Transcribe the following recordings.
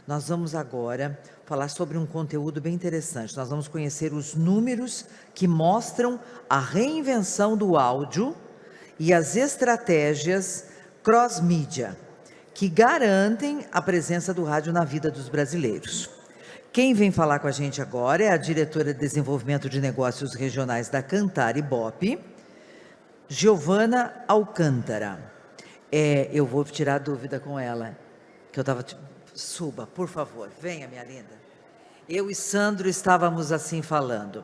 Nós vamos agora falar sobre um conteúdo bem interessante. Nós vamos conhecer os números que mostram a reinvenção do áudio e as estratégias cross-mídia, que garantem a presença do rádio na vida dos brasileiros. Quem vem falar com a gente agora é a diretora de Desenvolvimento de Negócios Regionais da Cantar Ibope, Giovana Alcântara. Eu vou tirar dúvida com ela, que eu estava... Suba, por favor, venha, minha linda. Eu e Sandro estávamos assim falando.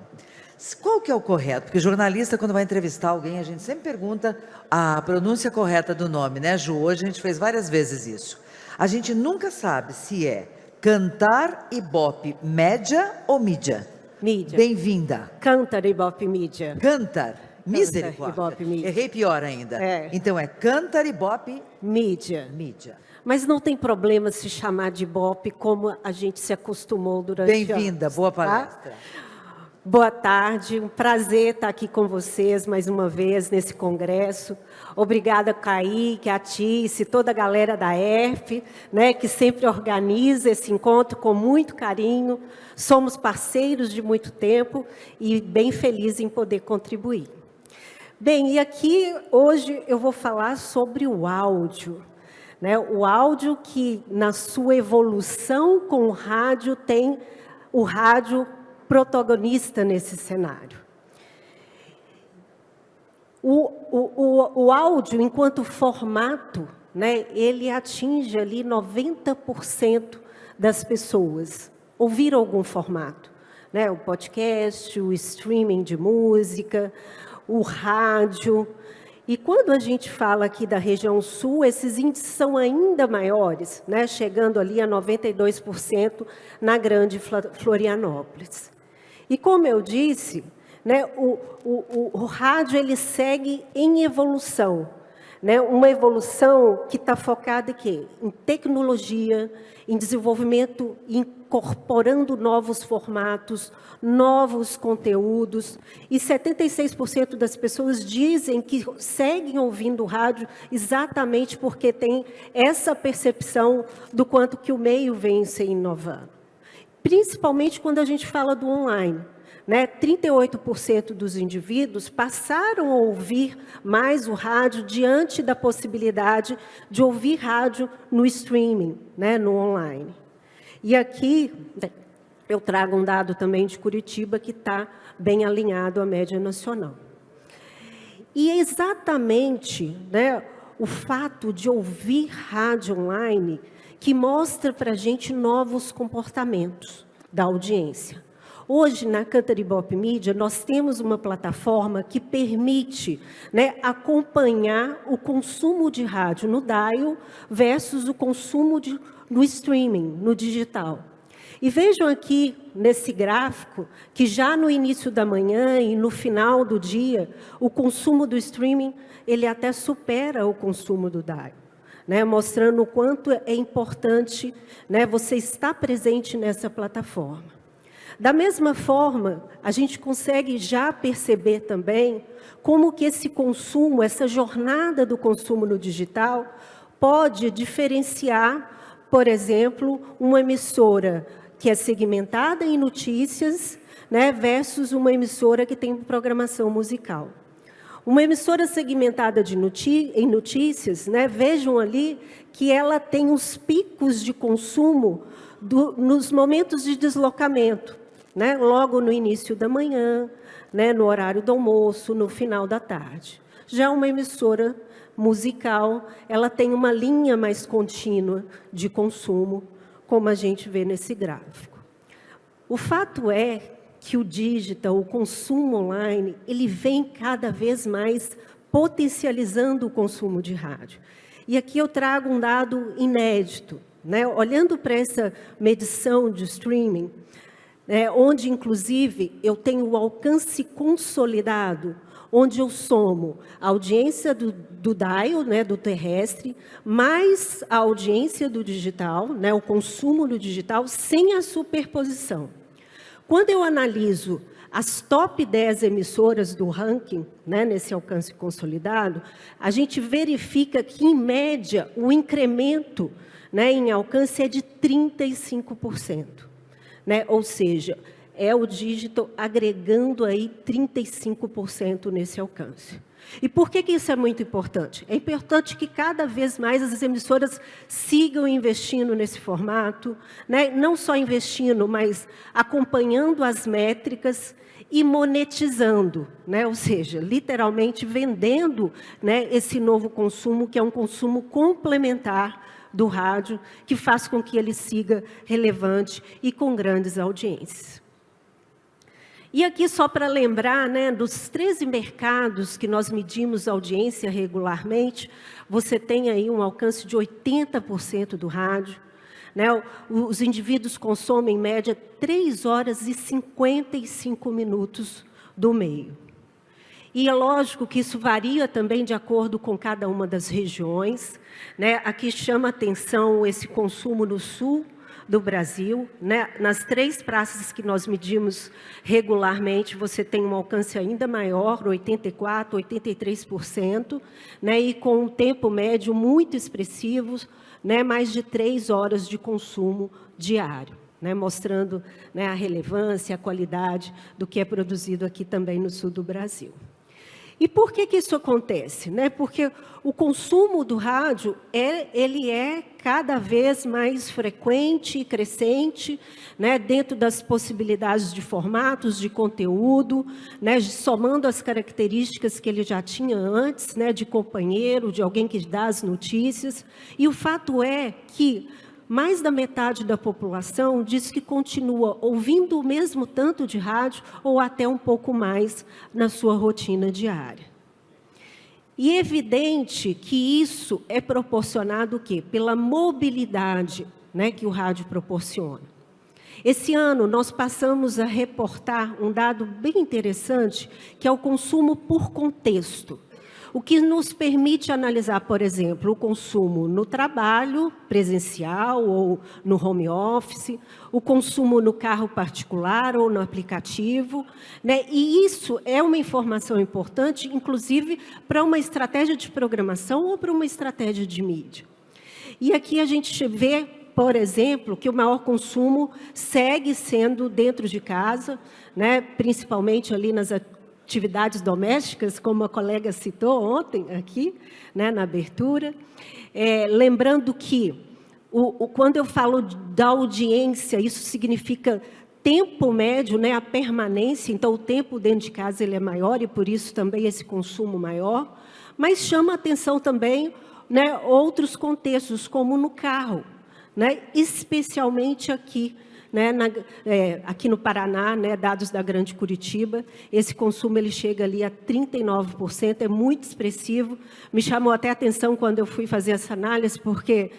Qual que é o correto? Porque jornalista, quando vai entrevistar alguém, a gente sempre pergunta a pronúncia correta do nome, né, Ju? Hoje a gente fez várias vezes isso. A gente nunca sabe se é Cantar Ibope Média ou Mídia. Mídia. Bem-vinda. Cantar Ibope Mídia. Cantar. Misericórdia. Ibope Mídia. Errei pior ainda. Então é Cantar Ibope Mídia. Mídia. Mas não tem problema se chamar de Ibope, como a gente se acostumou durante anos. Bem-vinda, boa palestra. Tá? Boa tarde, um prazer estar aqui com vocês mais uma vez nesse congresso. Obrigada, Kaique, a Tice, toda a galera da ERF, né, que sempre organiza esse encontro com muito carinho. Somos parceiros de muito tempo e bem felizes em poder contribuir. Bem, e aqui hoje eu vou falar sobre o áudio. Né? O áudio que, na sua evolução com o rádio, tem o rádio protagonista nesse cenário. O áudio, enquanto formato, né, ele atinge ali 90% das pessoas. Ouviram algum formato? Né? O podcast, o streaming de música, o rádio. E quando a gente fala aqui da região sul, esses índices são ainda maiores, né? Chegando ali a 92% na grande Florianópolis. E como eu disse, né, o rádio ele segue em evolução, né? Uma evolução que está focada em quê? Em tecnologia, em desenvolvimento, incorporando novos formatos, novos conteúdos. E 76% das pessoas dizem que seguem ouvindo o rádio exatamente porque tem essa percepção do quanto que o meio vem se inovando. Principalmente quando a gente fala do online. Né? 38% dos indivíduos passaram a ouvir mais o rádio diante da possibilidade de ouvir rádio no streaming, né? No online. E aqui eu trago um dado também de Curitiba que está bem alinhado à média nacional. E é exatamente, né, o fato de ouvir rádio online que mostra para a gente novos comportamentos da audiência. Hoje, na Cantar Ibope Mídia, nós temos uma plataforma que permite, né, acompanhar o consumo de rádio no dial versus o consumo no streaming, no digital. E vejam aqui, nesse gráfico, que já no início da manhã e no final do dia, o consumo do streaming, ele até supera o consumo do dial. Né, mostrando o quanto é importante, né, você estar presente nessa plataforma. Da mesma forma, a gente consegue já perceber também como que esse consumo, essa jornada do consumo no digital, pode diferenciar, por exemplo, uma emissora que é segmentada em notícias, né, versus uma emissora que tem programação musical. Uma emissora segmentada em notícias, né, vejam ali que ela tem os picos de consumo nos momentos de deslocamento. Né, logo no início da manhã, né, no horário do almoço, no final da tarde. Já uma emissora musical, ela tem uma linha mais contínua de consumo, como a gente vê nesse gráfico. O fato é que o digital, o consumo online, ele vem cada vez mais potencializando o consumo de rádio. E aqui eu trago um dado inédito, né, olhando para essa medição de streaming, onde, inclusive, eu tenho o alcance consolidado, onde eu somo a audiência do dial, né, do terrestre, mais a audiência do digital, né, o consumo do digital, sem a superposição. Quando eu analiso as top 10 emissoras do ranking, né, nesse alcance consolidado, a gente verifica que, em média, o incremento, né, em alcance é de 35%. Né? Ou seja, é o dígito agregando aí 35% nesse alcance. E por que isso é muito importante? É importante que cada vez mais as emissoras sigam investindo nesse formato, né? Não só investindo, mas acompanhando as métricas e monetizando, né? Ou seja, literalmente vendendo, né, esse novo consumo, que é um consumo complementar do rádio, que faz com que ele siga relevante e com grandes audiências. E aqui, só para lembrar, né, dos 13 mercados que nós medimos audiência regularmente, você tem aí um alcance de 80% do rádio. Né? Os indivíduos consomem, em média, 3 horas e 55 minutos do meio. E é lógico que isso varia também de acordo com cada uma das regiões. Né? Aqui chama atenção esse consumo no sul do Brasil, né? Nas 3 praças que nós medimos regularmente, você tem um alcance ainda maior, 84%, 83%, né? E com um tempo médio muito expressivo, né? Mais de 3 horas de consumo diário, né? Mostrando, né, a relevância, a qualidade do que é produzido aqui também no sul do Brasil. E por que isso acontece? Né? Porque o consumo do rádio, ele é cada vez mais frequente e crescente, né? Dentro das possibilidades de formatos, de conteúdo, né? Somando as características que ele já tinha antes, né? De companheiro, de alguém que dá as notícias. E o fato é que mais da metade da população diz que continua ouvindo o mesmo tanto de rádio ou até um pouco mais na sua rotina diária. E é evidente que isso é proporcionado o quê? Pela mobilidade, né, que o rádio proporciona. Esse ano, nós passamos a reportar um dado bem interessante, que é o consumo por contexto. O que nos permite analisar, por exemplo, o consumo no trabalho presencial ou no home office, o consumo no carro particular ou no aplicativo, né? E isso é uma informação importante, inclusive, para uma estratégia de programação ou para uma estratégia de mídia. E aqui a gente vê, por exemplo, que o maior consumo segue sendo dentro de casa, né? Principalmente ali nas atividades domésticas, como a colega citou ontem aqui, né, na abertura. Lembrando que, quando eu falo da audiência, isso significa tempo médio, né, a permanência, então o tempo dentro de casa ele é maior e por isso também esse consumo maior, mas chama a atenção também, né, outros contextos, como no carro, né, especialmente aqui, né, aqui no Paraná, né, dados da Grande Curitiba, esse consumo ele chega ali a 39%, é muito expressivo. Me chamou até a atenção quando eu fui fazer essa análise, porque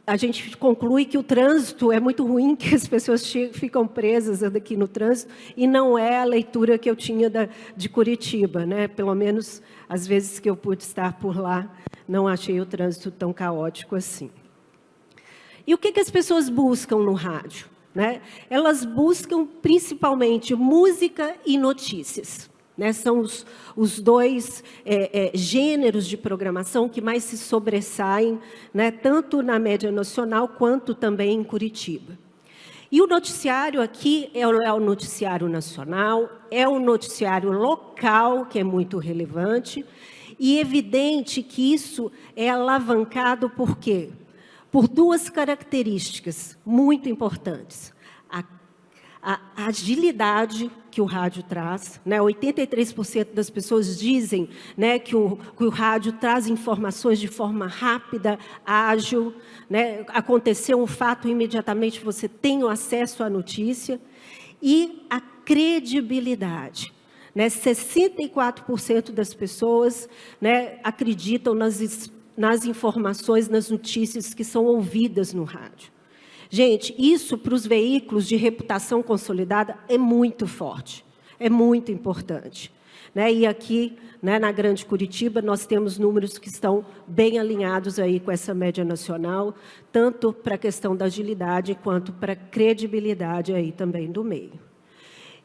a gente conclui que o trânsito é muito ruim, que as pessoas ficam presas aqui no trânsito, e não é a leitura que eu tinha de Curitiba, né? Pelo menos às vezes que eu pude estar por lá, não achei o trânsito tão caótico assim. E o que as pessoas buscam no rádio? Né? Elas buscam principalmente música e notícias. Né? São os dois gêneros de programação que mais se sobressaem, né? Tanto na média nacional quanto também em Curitiba. E o noticiário aqui é o noticiário nacional, é o noticiário local, que é muito relevante, e é evidente que isso é alavancado por quê? Por 2 características muito importantes. A agilidade que o rádio traz, né? 83% das pessoas dizem, né, que o rádio traz informações de forma rápida, ágil, né? Aconteceu um fato, imediatamente você tem o acesso à notícia. E a credibilidade. Né? 64% das pessoas, né, acreditam nas informações, nas notícias que são ouvidas no rádio. Gente, isso para os veículos de reputação consolidada é muito forte, é muito importante. Né? E aqui, né, na Grande Curitiba, nós temos números que estão bem alinhados aí com essa média nacional, tanto para a questão da agilidade, quanto para a credibilidade aí também do meio.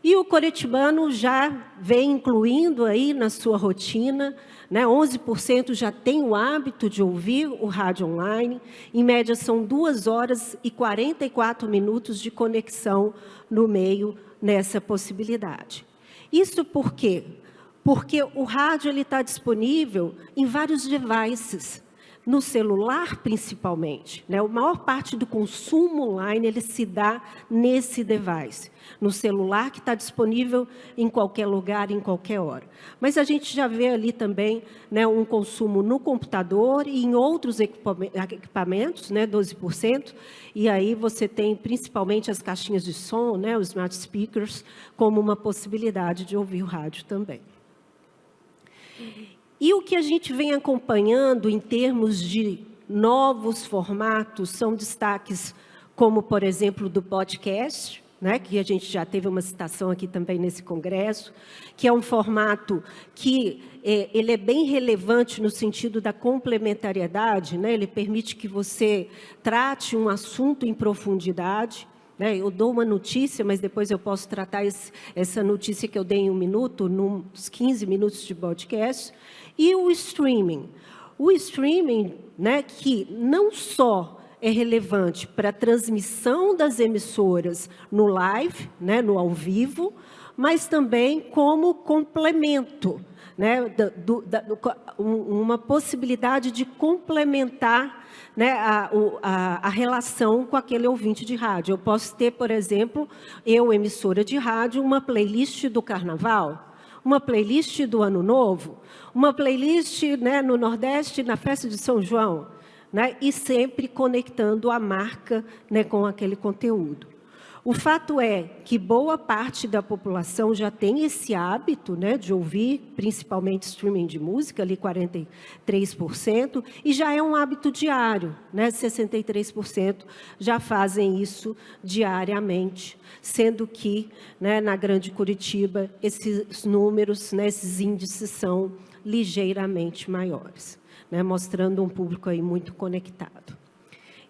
E o curitibano já vem incluindo aí na sua rotina, né? 11% já tem o hábito de ouvir o rádio online. Em média, são 2 horas e 44 minutos de conexão no meio nessa possibilidade. Isso por quê? Porque o rádio está disponível em vários devices, no celular principalmente, né? A maior parte do consumo online ele se dá nesse device, no celular que está disponível em qualquer lugar, em qualquer hora. Mas a gente já vê ali também, né, um consumo no computador e em outros equipamentos, né, 12%, e aí você tem principalmente as caixinhas de som, né, os smart speakers, como uma possibilidade de ouvir o rádio também. E o que a gente vem acompanhando em termos de novos formatos são destaques como, por exemplo, do podcast, né, que a gente já teve uma citação aqui também nesse congresso, que é um formato que ele é bem relevante no sentido da complementariedade, né, ele permite que você trate um assunto em profundidade. Eu dou uma notícia, mas depois eu posso tratar essa notícia que eu dei em 1 minuto, nos 15 minutos de podcast. E o streaming. O streaming, né, que não só é relevante para a transmissão das emissoras no live, né, no ao vivo, mas também como complemento, né, uma possibilidade de complementar, né, a relação com aquele ouvinte de rádio. Eu posso ter, por exemplo, emissora de rádio, uma playlist do Carnaval, uma playlist do Ano Novo, uma playlist, né, no Nordeste, na festa de São João, né, e sempre conectando a marca, né, com aquele conteúdo. O fato é que boa parte da população já tem esse hábito, né, de ouvir, principalmente streaming de música, ali 43%, e já é um hábito diário, né, 63% já fazem isso diariamente, sendo que, né, na Grande Curitiba, esses números, né, esses índices são ligeiramente maiores, né, mostrando um público aí muito conectado.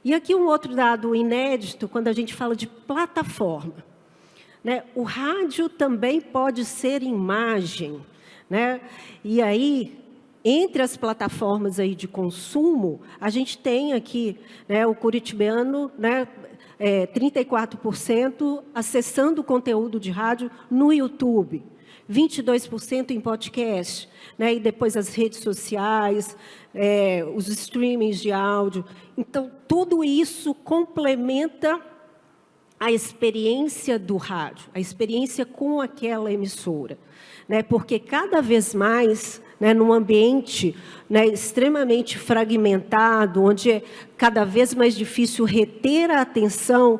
E aqui um outro dado inédito, quando a gente fala de plataforma, né? O rádio também pode ser imagem, né? E aí, entre as plataformas aí de consumo, a gente tem aqui, né, o curitibano, né, 34% acessando o conteúdo de rádio no YouTube, 22% em podcast, né, e depois as redes sociais, os streamings de áudio. Então, tudo isso complementa a experiência do rádio, a experiência com aquela emissora, né, porque cada vez mais, né, num ambiente, né, extremamente fragmentado, onde é cada vez mais difícil reter a atenção,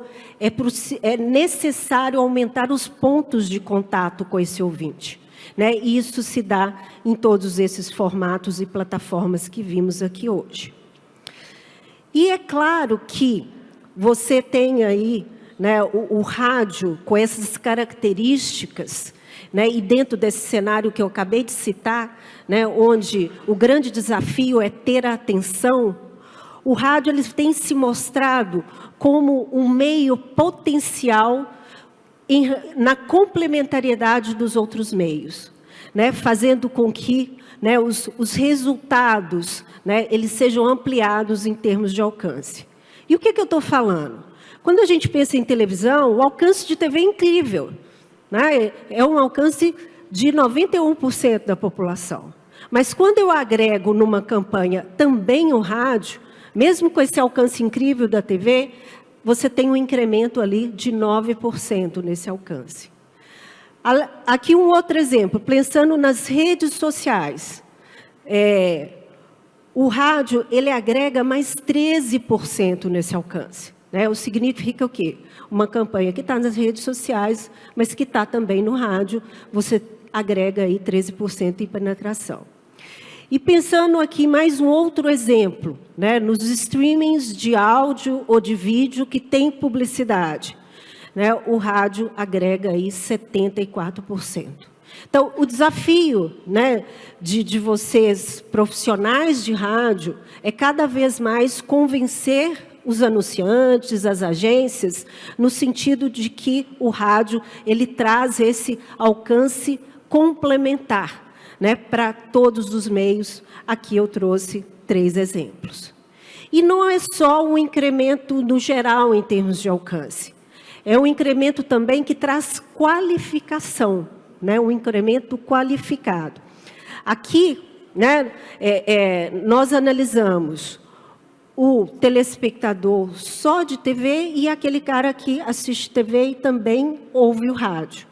é necessário aumentar os pontos de contato com esse ouvinte, né? E isso se dá em todos esses formatos e plataformas que vimos aqui hoje. E é claro que você tem aí, né, o rádio com essas características, né, e dentro desse cenário que eu acabei de citar, né, onde o grande desafio é ter a atenção, o rádio ele tem se mostrado como um meio potencial na complementariedade dos outros meios, né, fazendo com que, né, os resultados, né, eles sejam ampliados em termos de alcance. E o que eu estou falando? Quando a gente pensa em televisão, o alcance de TV é incrível, né? É um alcance de 91% da população. Mas quando eu agrego numa campanha também o rádio, mesmo com esse alcance incrível da TV, você tem um incremento ali de 9% nesse alcance. Aqui um outro exemplo, pensando nas redes sociais. O rádio, ele agrega mais 13% nesse alcance, né? O significa o quê? Uma campanha que está nas redes sociais, mas que está também no rádio, você agrega aí 13% em penetração. E pensando aqui mais um outro exemplo, né, nos streamings de áudio ou de vídeo que tem publicidade, né, o rádio agrega aí 74%. Então, o desafio, né, de vocês, profissionais de rádio, é cada vez mais convencer os anunciantes, as agências, no sentido de que o rádio ele traz esse alcance complementar, né, para todos os meios. Aqui eu trouxe 3 exemplos. E não é só um incremento no geral em termos de alcance. É um incremento também que traz qualificação, né, um incremento qualificado. Aqui, né, nós analisamos o telespectador só de TV e aquele cara que assiste TV e também ouve o rádio.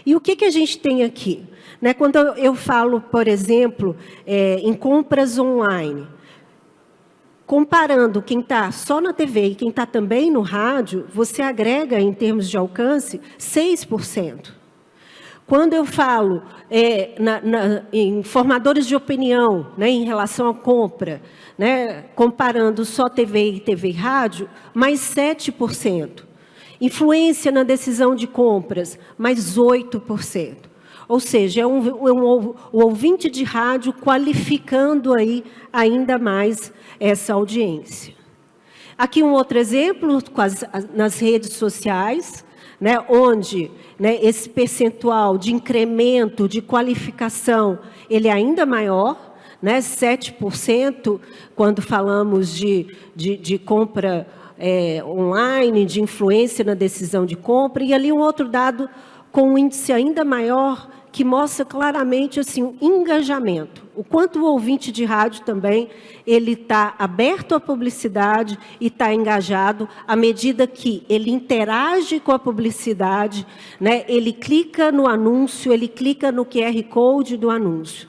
E o que a gente tem aqui? Né, quando eu falo, por exemplo, em compras online, comparando quem está só na TV e quem está também no rádio, você agrega, em termos de alcance, 6%. Quando eu falo em formadores de opinião, né, em relação à compra, né, comparando só TV e TV e rádio, mais 7%. Influência na decisão de compras, mais 8%. Ou seja, é o ouvinte de rádio qualificando aí ainda mais essa audiência. Aqui um outro exemplo, nas redes sociais, né, onde, né, esse percentual de incremento, de qualificação, ele é ainda maior, né, 7%, quando falamos de compra online, de influência na decisão de compra, e ali um outro dado com um índice ainda maior, que mostra claramente assim, o engajamento. O quanto o ouvinte de rádio também, ele está aberto à publicidade e está engajado à medida que ele interage com a publicidade, né? Ele clica no anúncio, ele clica no QR Code do anúncio.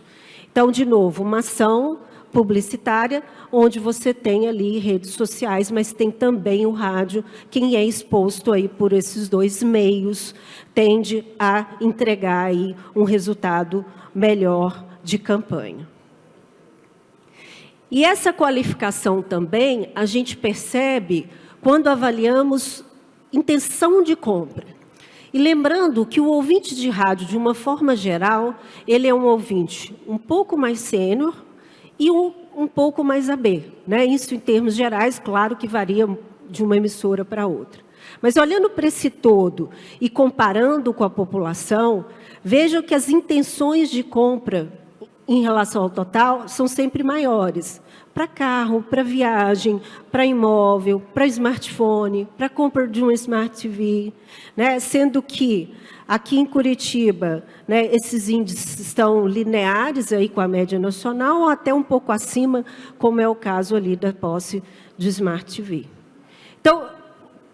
Então, de novo, uma ação publicitária, onde você tem ali redes sociais, mas tem também o rádio. Quem é exposto aí por esses 2 meios tende a entregar aí um resultado melhor de campanha. E essa qualificação também a gente percebe quando avaliamos intenção de compra. E lembrando que o ouvinte de rádio, de uma forma geral, ele é um ouvinte um pouco mais sênior, e um pouco mais AB, né? Isso em termos gerais, claro que varia de uma emissora para outra. Mas olhando para esse todo e comparando com a população, vejam que as intenções de compra em relação ao total são sempre maiores. Para carro, para viagem, para imóvel, para smartphone, para compra de um Smart TV, né? Sendo que aqui em Curitiba, né, esses índices estão lineares aí com a média nacional ou até um pouco acima, como é o caso ali da posse de Smart TV. Então,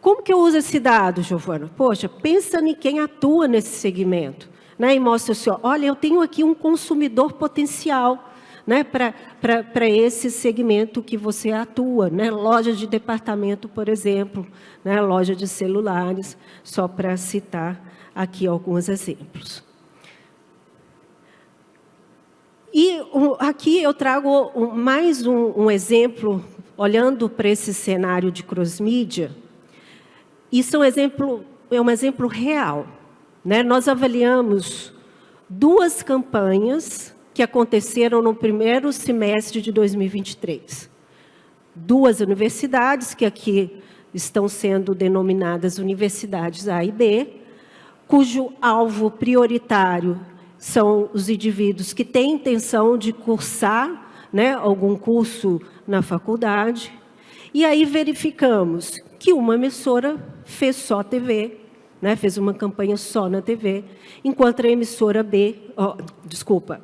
como que eu uso esse dado, Giovana? Poxa, pensa em quem atua nesse segmento, né, e mostra assim, olha, eu tenho aqui um consumidor potencial, né, para esse segmento que você atua, né, loja de departamento, por exemplo, né, loja de celulares, só para citar aqui alguns exemplos. E aqui eu trago mais um exemplo, olhando para esse cenário de cross-mídia. Isso é um exemplo real, né? Nós avaliamos 2 campanhas que aconteceram no primeiro semestre de 2023. 2 universidades, que aqui estão sendo denominadas universidades A e B, cujo alvo prioritário são os indivíduos que têm intenção de cursar, né, algum curso na faculdade. E aí verificamos que uma emissora fez só TV, né, fez uma campanha só na TV, enquanto a emissora B,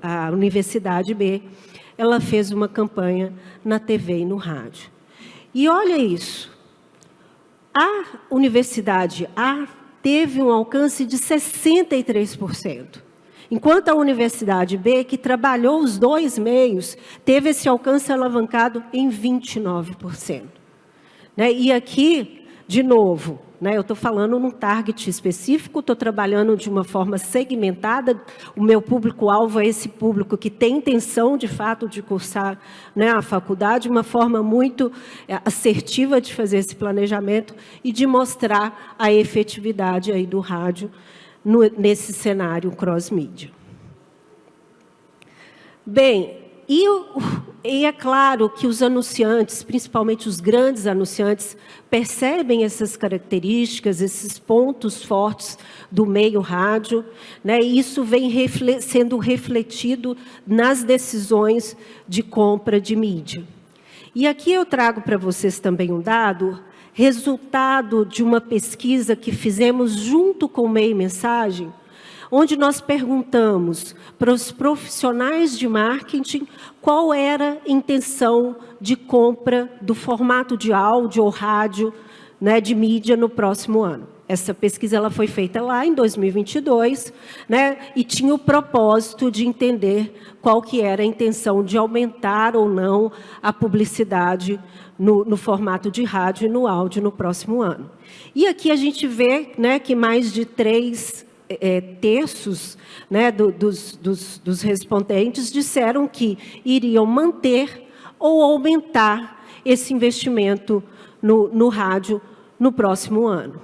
a Universidade B, ela fez uma campanha na TV e no rádio. E olha isso, a Universidade A teve um alcance de 63%, enquanto a Universidade B, que trabalhou os 2 meios, teve esse alcance alavancado em 29%. Né? E aqui, de novo, né, eu estou falando num target específico, estou trabalhando de uma forma segmentada, o meu público-alvo é esse público que tem intenção, de fato, de cursar, né, a faculdade, uma forma muito assertiva de fazer esse planejamento e de mostrar a efetividade aí do rádio nesse cenário cross-mídia. Bem, E é claro que os anunciantes, principalmente os grandes anunciantes, percebem essas características, esses pontos fortes do meio rádio, né? E isso vem sendo refletido nas decisões de compra de mídia. E aqui eu trago para vocês também um dado, resultado de uma pesquisa que fizemos junto com o Meio Mensagem, onde nós perguntamos para os profissionais de marketing qual era a intenção de compra do formato de áudio ou rádio, né, de mídia no próximo ano. Essa pesquisa ela foi feita lá em 2022, né, e tinha o propósito de entender qual que era a intenção de aumentar ou não a publicidade no formato de rádio e no áudio no próximo ano. E aqui a gente vê, né, que mais de 3 terços, né, dos respondentes disseram que iriam manter ou aumentar esse investimento no rádio no próximo ano.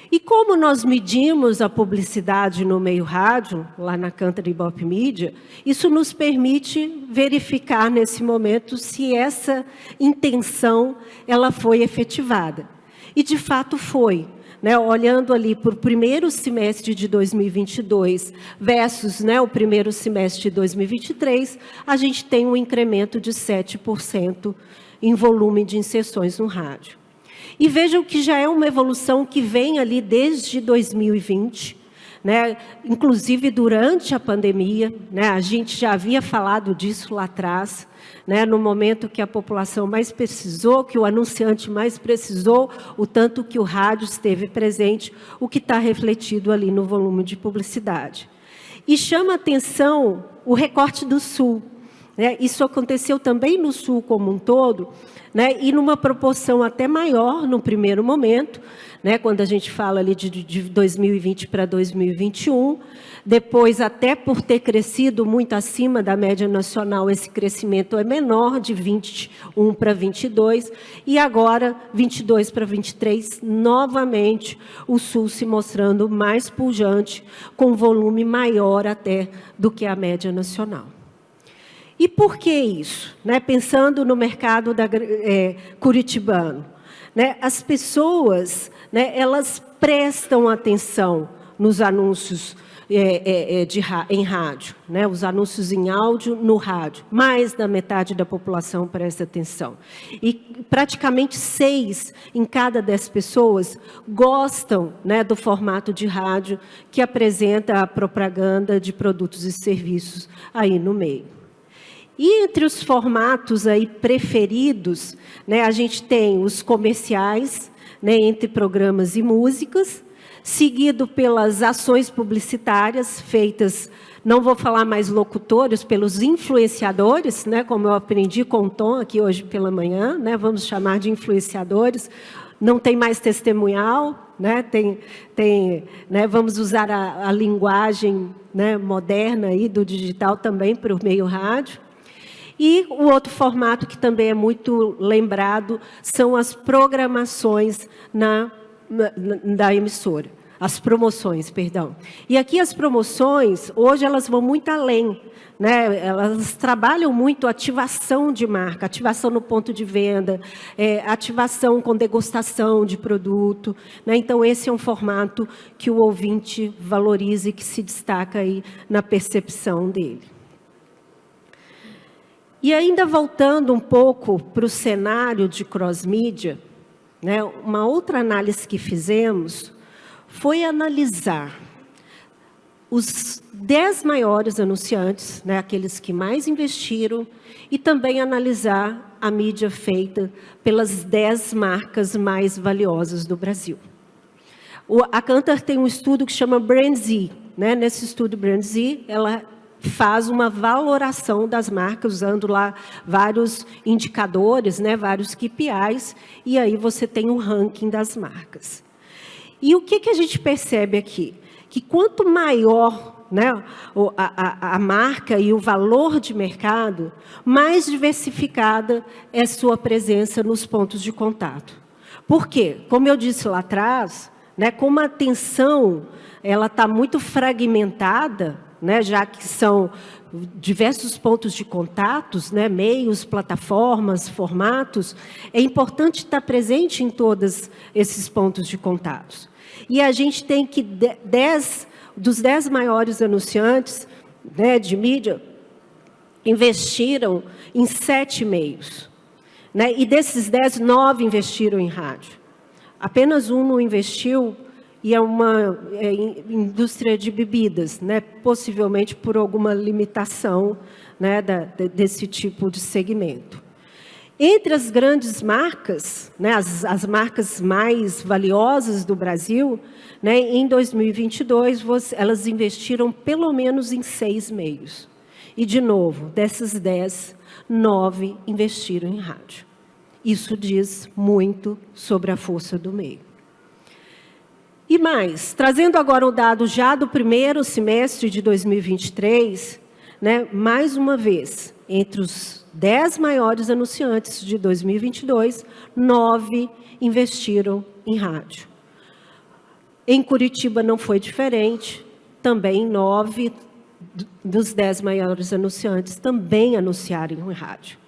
E como nós medimos a publicidade no meio rádio, lá na Cantar Ibope Mídia, isso nos permite verificar nesse momento se essa intenção ela foi efetivada. E de fato foi. Né, olhando ali para o primeiro semestre de 2022 versus, né, o primeiro semestre de 2023, a gente tem um incremento de 7% em volume de inserções no rádio. E vejam que já é uma evolução que vem ali desde 2020, né, inclusive durante a pandemia, né, a gente já havia falado disso lá atrás, né, no momento que a população mais precisou, que o anunciante mais precisou, o tanto que o rádio esteve presente, o que está refletido ali no volume de publicidade. E chama atenção o recorte do Sul. Né, isso aconteceu também no Sul como um todo, né, e numa proporção até maior no primeiro momento, né, quando a gente fala ali de 2020 para 2021, depois até por ter crescido muito acima da média nacional, esse crescimento é menor, de 21 para 22, e agora 22 para 23, novamente o Sul se mostrando mais pujante, com volume maior até do que a média nacional. E por que isso? Né, pensando no mercado curitibano, né, as pessoas, né, elas prestam atenção nos anúncios em rádio, né, os anúncios em áudio no rádio. Mais da metade da população presta atenção. E praticamente 6 em cada 10 pessoas gostam, né, do formato de rádio que apresenta a propaganda de produtos e serviços aí no meio. E entre os formatos aí preferidos, né, a gente tem os comerciais, né, entre programas e músicas, seguido pelas ações publicitárias feitas, não vou falar mais locutores, pelos influenciadores, né, como eu aprendi com o Tom aqui hoje pela manhã, né, vamos chamar de influenciadores. Não tem mais testemunhal, né, né, vamos usar a linguagem, né, moderna aí do digital também para o meio rádio. E o outro formato que também é muito lembrado são as programações da emissora. As promoções, perdão. E aqui as promoções, hoje elas vão muito além. Né? Elas trabalham muito ativação de marca, ativação no ponto de venda, ativação com degustação de produto. Né? Então, esse é um formato que o ouvinte valoriza e que se destaca aí na percepção dele. E ainda voltando um pouco para o cenário de cross-mídia, né, uma outra análise que fizemos foi analisar os 10 maiores anunciantes, né, aqueles que mais investiram, e também analisar a mídia feita pelas 10 marcas mais valiosas do Brasil. A Cantar tem um estudo que chama BrandZ. Né? Nesse estudo BrandZ, ela faz uma valoração das marcas, usando lá vários indicadores, né, vários KPIs, e aí você tem um ranking das marcas. E o que a gente percebe aqui? Que quanto maior, né, a marca e o valor de mercado, mais diversificada é sua presença nos pontos de contato. Por quê? Como eu disse lá atrás, né, como a atenção está muito fragmentada, né, já que são diversos pontos de contatos, né, meios, plataformas, formatos, é importante estar presente em todos esses pontos de contatos. E a gente tem que, dos 10 maiores anunciantes, né, de mídia, investiram em 7 meios. Né, e desses 10, 9 investiram em rádio. Apenas um não investiu, e é uma indústria de bebidas, né, possivelmente por alguma limitação, né, desse tipo de segmento. Entre as grandes marcas, né, as marcas mais valiosas do Brasil, né, em 2022, elas investiram pelo menos em 6 meios. E, de novo, dessas 10, 9 investiram em rádio. Isso diz muito sobre a força do meio. E mais, trazendo agora o dado já do primeiro semestre de 2023, né, mais uma vez, entre os 10 maiores anunciantes de 2022, 9 investiram em rádio. Em Curitiba não foi diferente, também 9 dos 10 maiores anunciantes também anunciaram em rádio.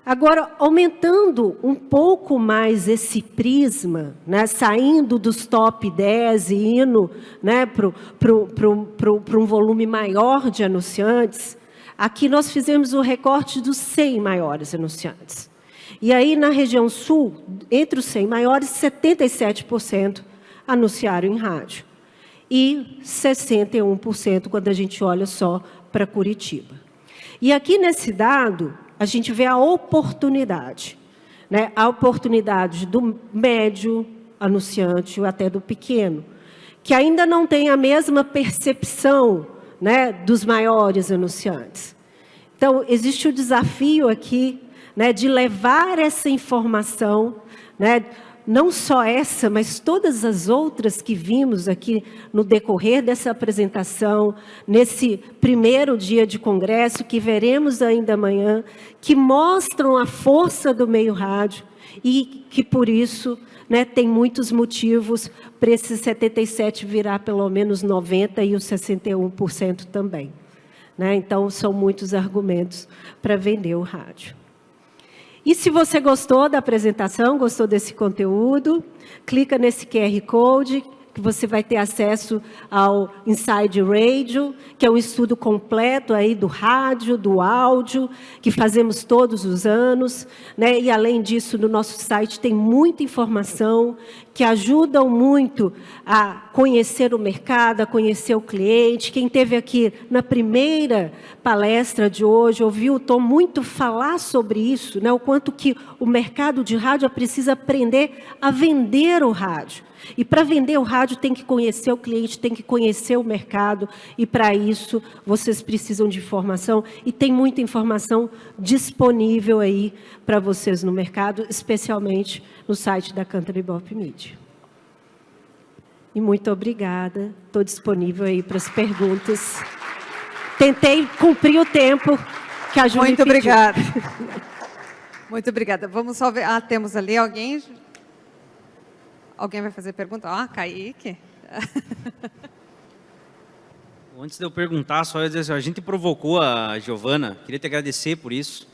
Agora, aumentando um pouco mais esse prisma, né, saindo dos top 10 e indo, né, para um volume maior de anunciantes, aqui nós fizemos o recorte dos 100 maiores anunciantes. E aí, na região sul, entre os 100 maiores, 77% anunciaram em rádio. E 61% quando a gente olha só para Curitiba. E aqui nesse dado, a gente vê a oportunidade, né? A oportunidade do médio anunciante ou até do pequeno, que ainda não tem a mesma percepção, né, dos maiores anunciantes. Então, existe o desafio aqui, né, de levar essa informação, né, não só essa, mas todas as outras que vimos aqui no decorrer dessa apresentação, nesse primeiro dia de congresso, que veremos ainda amanhã, que mostram a força do meio rádio e que, por isso, né, tem muitos motivos para esse 77% virar pelo menos 90% e os 61% também. Né? Então, são muitos argumentos para vender o rádio. E se você gostou da apresentação, gostou desse conteúdo, clica nesse QR Code, que você vai ter acesso ao Inside Radio, que é um estudo completo aí do rádio, do áudio, que fazemos todos os anos, né? E, além disso, no nosso site tem muita informação que ajudam muito a conhecer o mercado, a conhecer o cliente. Quem esteve aqui na primeira palestra de hoje, ouviu o Tom muito falar sobre isso, né? O quanto que o mercado de rádio precisa aprender a vender o rádio. E para vender o rádio tem que conhecer o cliente, tem que conhecer o mercado, e para isso vocês precisam de informação, e tem muita informação disponível aí para vocês no mercado, especialmente no site da Country Bop Media. E muito obrigada, estou disponível aí para as perguntas. Tentei cumprir o tempo que a Júlia pediu. Muito obrigada. Muito obrigada. Vamos só ver. Ah, temos ali alguém. Alguém vai fazer pergunta? Ah, Kaique. Antes de eu perguntar, só ia dizer assim, a gente provocou a Giovana, queria te agradecer por isso.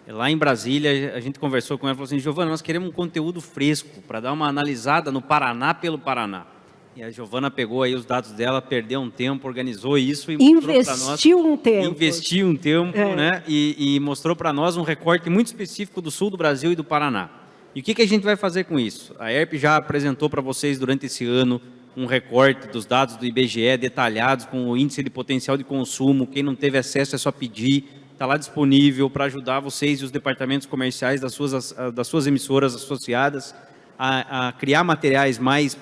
Lá em Brasília, a gente conversou com ela e falou assim, Giovana, nós queremos um conteúdo fresco, para dar uma analisada no Paraná pelo Paraná. E a Giovana pegou aí os dados dela, perdeu um tempo, organizou isso e mostrou para nós. Investiu um tempo, né? E mostrou para nós um recorte muito específico do sul do Brasil e do Paraná. E o que a gente vai fazer com isso? A ERP já apresentou para vocês durante esse ano um recorte dos dados do IBGE detalhados com o índice de potencial de consumo. Quem não teve acesso é só pedir. Está lá disponível para ajudar vocês e os departamentos comerciais das suas emissoras associadas a criar materiais mais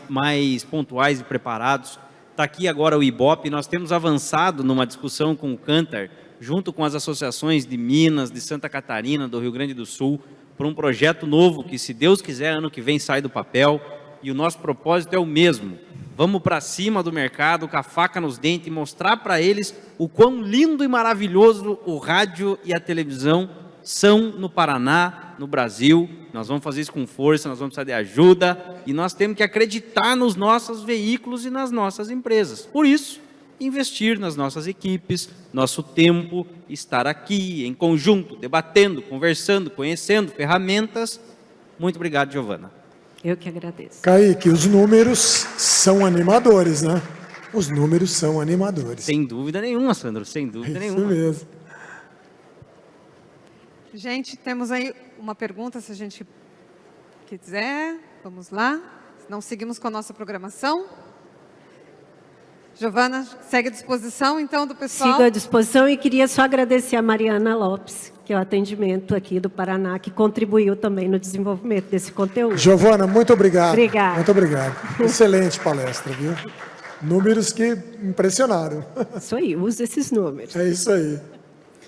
pontuais e preparados. Está aqui agora o IBOP. Nós temos avançado numa discussão com o Cantar, junto com as associações de Minas, de Santa Catarina, do Rio Grande do Sul, para um projeto novo que, se Deus quiser, ano que vem sai do papel. E o nosso propósito é o mesmo. Vamos para cima do mercado, com a faca nos dentes, e mostrar para eles o quão lindo e maravilhoso o rádio e a televisão são no Paraná, no Brasil. Nós vamos fazer isso com força, nós vamos precisar de ajuda, e nós temos que acreditar nos nossos veículos e nas nossas empresas. Por isso, investir nas nossas equipes, nosso tempo, estar aqui em conjunto, debatendo, conversando, conhecendo ferramentas. Muito obrigado, Giovana. Eu que agradeço. Kaique, os números são animadores, né? Os números são animadores. Sem dúvida nenhuma, Sandro, sem dúvida Isso nenhuma. mesmo. Gente, temos aí uma pergunta, se a gente quiser. Vamos lá. Não seguimos com a nossa programação. Giovana, segue à disposição, então, do pessoal. Sigo à disposição e queria só agradecer a Mariana Lopes, que é o atendimento aqui do Paraná, que contribuiu também no desenvolvimento desse conteúdo. Giovana, muito obrigado. Obrigada. Muito obrigado. Excelente palestra, viu? Números que impressionaram. Isso aí, usa esses números. É isso aí.